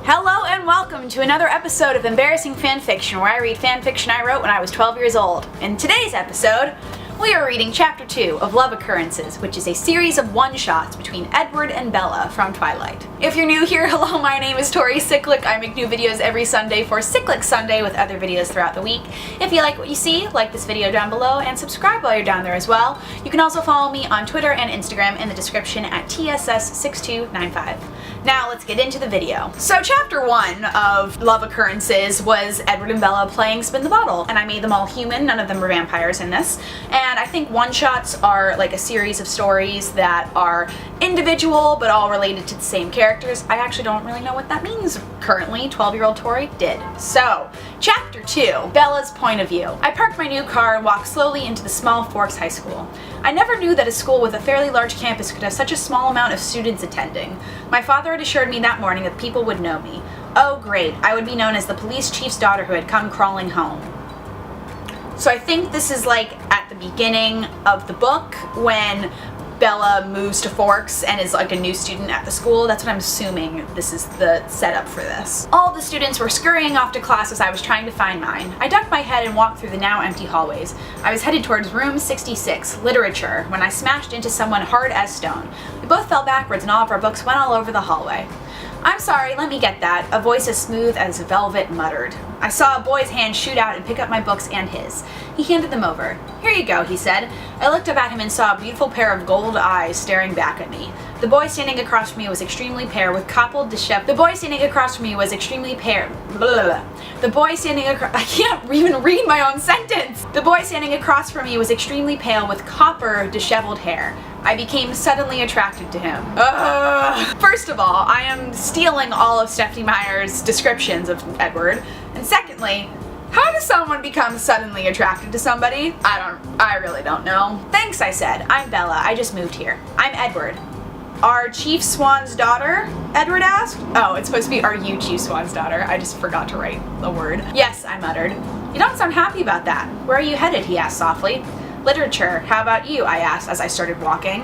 Hello and welcome to another episode of Embarrassing Fanfiction, where I read fanfiction I wrote when I was 12 years old. In today's episode, we are reading Chapter 2 of Love Occurrences, which is a series of one-shots between Edward and Bella from Twilight. If you're new here, hello, my name is Tori Cyclic. I make new videos every Sunday for Cyclic Sunday with other videos throughout the week. If you like what you see, like this video down below and subscribe while you're down there as well. You can also follow me on Twitter and Instagram in the description at tss6295. Now let's get into the video. So Chapter 1 of Love Occurrences was Edward and Bella playing Spin the Bottle, and I made them all human, none of them were vampires in this. And I think one-shots are like a series of stories that are individual but all related to the same characters. I actually don't really know what that means currently. 12-year-old Tori did. So, Chapter 2, Bella's point of view. I parked my new car and walked slowly into the small Forks High School. I never knew that a school with a fairly large campus could have such a small amount of students attending. My father had assured me that morning that people would know me. Oh great, I would be known as the police chief's daughter who had come crawling home. So I think this is like at the beginning of the book when Bella moves to Forks and is like a new student at the school. That's what I'm assuming this is the setup for this. All the students were scurrying off to class as I was trying to find mine. I ducked my head and walked through the now empty hallways. I was headed towards room 66, literature, when I smashed into someone hard as stone. We both fell backwards and all of our books went all over the hallway. I'm sorry, let me get that, a voice as smooth as velvet muttered. I saw a boy's hand shoot out and pick up my books and his. He handed them over. Here you go, he said. I looked up at him and saw a beautiful pair of gold eyes staring back at me. The boy standing across from me was extremely pale with coupled disheveled. The boy standing across from me was extremely pale. The boy standing across. I can't even read my own sentence. The boy standing across from me was extremely pale with copper disheveled hair. I became suddenly attracted to him. First of all, I am stealing all of Stephanie Meyer's descriptions of Edward. And secondly, how does someone become suddenly attracted to somebody? I really don't know. Thanks, I said. I'm Bella. I just moved here. I'm Edward. Are Chief Swan's daughter? Edward asked. Oh, it's supposed to be, are you Chief Swan's daughter? I just forgot to write the word. Yes, I muttered. You don't sound happy about that. Where are you headed? He asked softly. Literature. How about you? I asked as I started walking.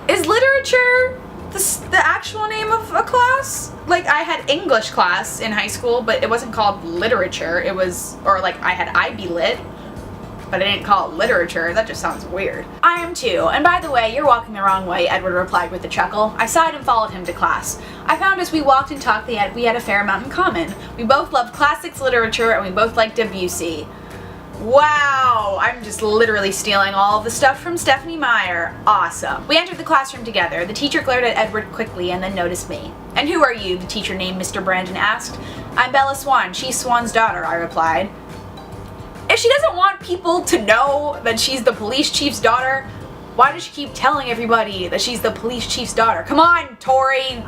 Is literature the actual name of a class? Like, I had English class in high school, but it wasn't called literature. It was, or like I had IB Lit, but I didn't call it literature. That just sounds weird. I am too, and by the way, you're walking the wrong way, Edward replied with a chuckle. I sighed and followed him to class. I found as we walked and talked we had a fair amount in common. We both loved classics literature and we both liked Debussy. Wow, I'm just literally stealing all of the stuff from Stephanie Meyer. Awesome. We entered the classroom together. The teacher glared at Edward quickly and then noticed me. And who are you? The teacher named Mr. Brandon asked. I'm Bella Swan, she's Swan's daughter, I replied. If she doesn't want people to know that she's the police chief's daughter, why does she keep telling everybody that she's the police chief's daughter? Come on, Tori.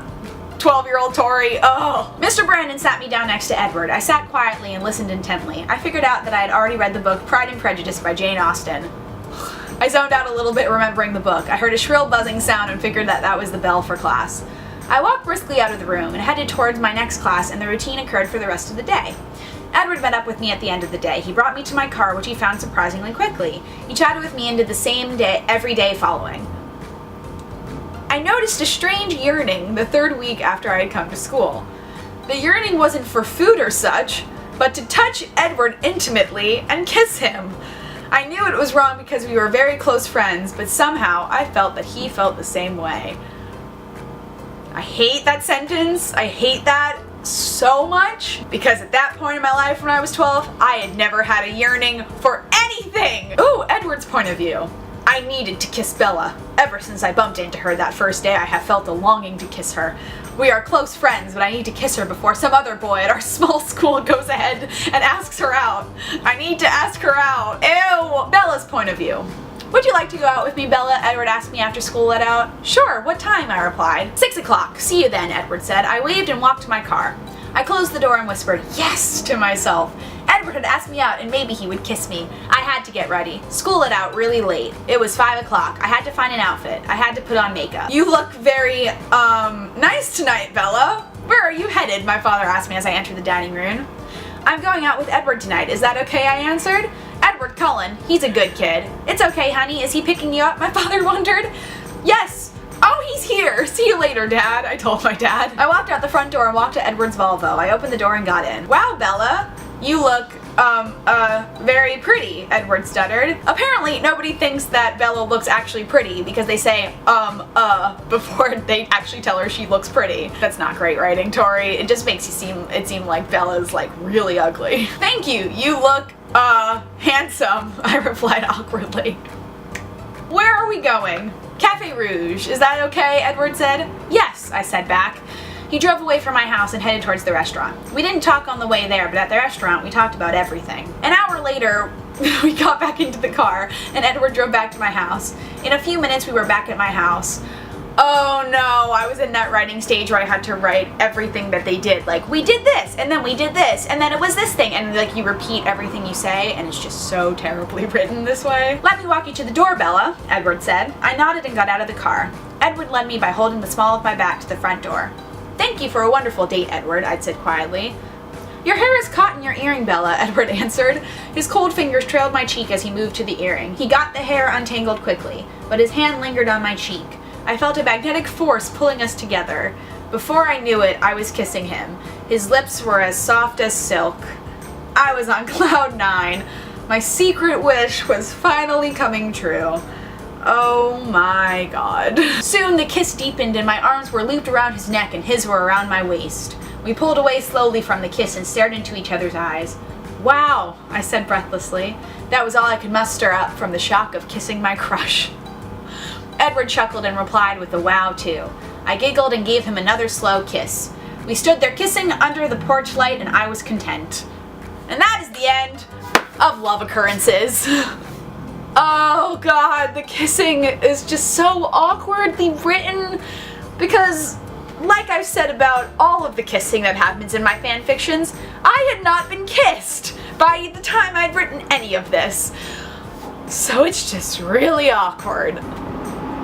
12-year-old Tori. Oh. Mr. Brandon sat me down next to Edward. I sat quietly and listened intently. I figured out that I had already read the book Pride and Prejudice by Jane Austen. I zoned out a little bit remembering the book. I heard a shrill buzzing sound and figured that that was the bell for class. I walked briskly out of the room and headed towards my next class, and the routine occurred for the rest of the day. Edward met up with me at the end of the day. He brought me to my car, which he found surprisingly quickly. He chatted with me and did the same day every day following. I noticed a strange yearning the third week after I had come to school. The yearning wasn't for food or such, but to touch Edward intimately and kiss him. I knew it was wrong because we were very close friends, but somehow I felt that he felt the same way. I hate that sentence. I hate that so much because at that point in my life when I was 12, I had never had a yearning for anything. Ooh, Edward's point of view. I needed to kiss Bella. Ever since I bumped into her that first day, I have felt a longing to kiss her. We are close friends, but I need to kiss her before some other boy at our small school goes ahead and asks her out. I need to ask her out. Ew! Bella's point of view. Would you like to go out with me, Bella? Edward asked me after school let out. Sure, what time? I replied. 6 o'clock. See you then, Edward said. I waved and walked to my car. I closed the door and whispered, yes, to myself. Edward had asked me out and maybe he would kiss me. I had to get ready. School let out really late. It was 5 o'clock. I had to find an outfit. I had to put on makeup. You look very, nice tonight, Bella. Where are you headed? My father asked me as I entered the dining room. I'm going out with Edward tonight. Is that okay? I answered. Edward Cullen. He's a good kid. It's okay, honey. Is he picking you up? My father wondered. Yes. Oh, he's here. See you later, Dad, I told my dad. I walked out the front door and walked to Edward's Volvo. I opened the door and got in. Wow, Bella, you look, very pretty, Edward stuttered. Apparently, nobody thinks that Bella looks actually pretty because they say, before they actually tell her she looks pretty. That's not great writing, Tori. It just makes it seem like Bella's, like, really ugly. Thank you, you look, handsome, I replied awkwardly. Where are we going? Cafe Rouge, is that okay? Edward said. Yes, I said back. He drove away from my house and headed towards the restaurant. We didn't talk on the way there, but at the restaurant we talked about everything. An hour later, we got back into the car and Edward drove back to my house. In a few minutes we were back at my house. Oh no, I was in that writing stage where I had to write everything that they did. Like, we did this, and then we did this, and then it was this thing, and like you repeat everything you say, and it's just so terribly written this way. Let me walk you to the door, Bella, Edward said. I nodded and got out of the car. Edward led me by holding the small of my back to the front door. Thank you for a wonderful date, Edward, I'd said quietly. Your hair is caught in your earring, Bella, Edward answered. His cold fingers trailed my cheek as he moved to the earring. He got the hair untangled quickly, but his hand lingered on my cheek. I felt a magnetic force pulling us together. Before I knew it, I was kissing him. His lips were as soft as silk. I was on cloud 9. My secret wish was finally coming true. Oh my god. Soon the kiss deepened and my arms were looped around his neck and his were around my waist. We pulled away slowly from the kiss and stared into each other's eyes. Wow, I said breathlessly. That was all I could muster up from the shock of kissing my crush. Edward chuckled and replied with a wow too. I giggled and gave him another slow kiss. We stood there kissing under the porch light and I was content. And that is the end of Love Occurrences. Oh god, the kissing is just so awkwardly written because, like I've said about all of the kissing that happens in my fanfictions, I had not been kissed by the time I'd written any of this. So it's just really awkward.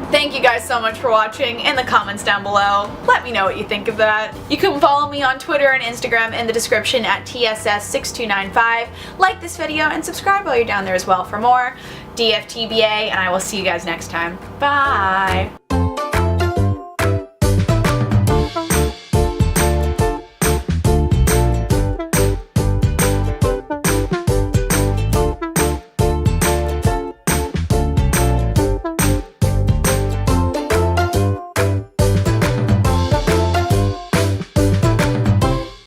Thank you guys so much for watching. In the comments down below, let me know what you think of that. You can follow me on Twitter and Instagram in the description at tss6295. Like this video and subscribe while you're down there as well for more. DFTBA, and I will see you guys next time. Bye!